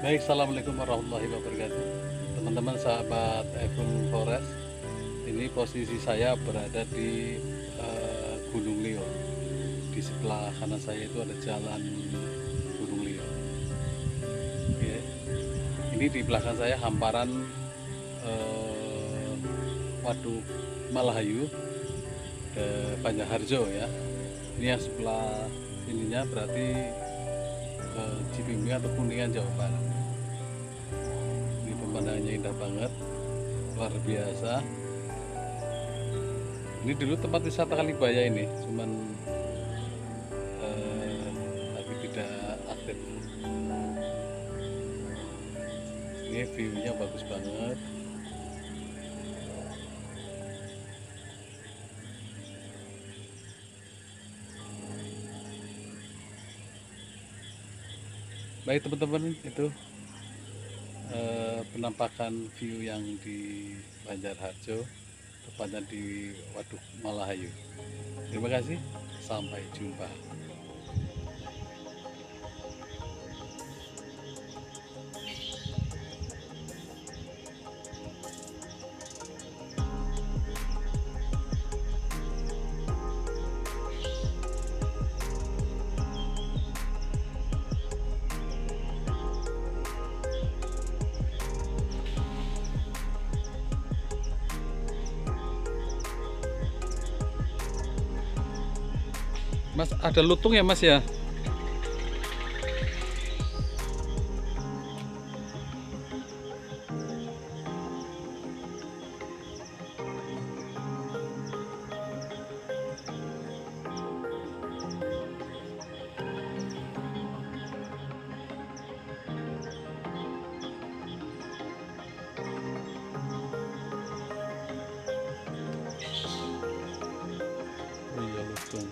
Baik, assalamualaikum warahmatullahi wabarakatuh. Teman-teman sahabat Event Forest, ini posisi saya berada di Gunung Lio. Di sebelah kanan saya itu ada jalan Gunung Lio. Oke. Ini di belakang saya hamparan Waduk Malahayu, Banjarharjo ya. Ini yang sebelah ininya berarti Cibimbing atau Kuningan, Jawa Barat. Ini pemandangannya indah banget, luar biasa. Ini dulu tempat wisata Kalibaya ini, cuman tapi tidak aktif. Ini view-nya bagus banget. Baik teman-teman, itu penampakan view yang di Banjarharjo, tepatnya di Waduk Malahayu. Terima kasih, sampai jumpa. Mas, ada lutung ya Mas ya? Iya, lutung.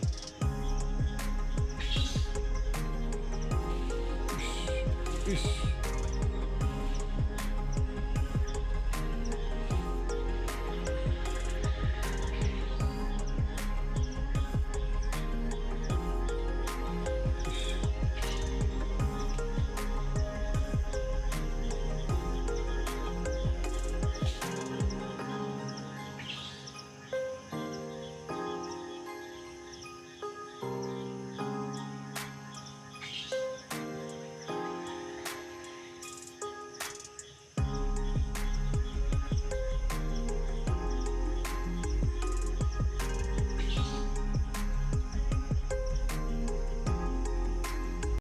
Ish.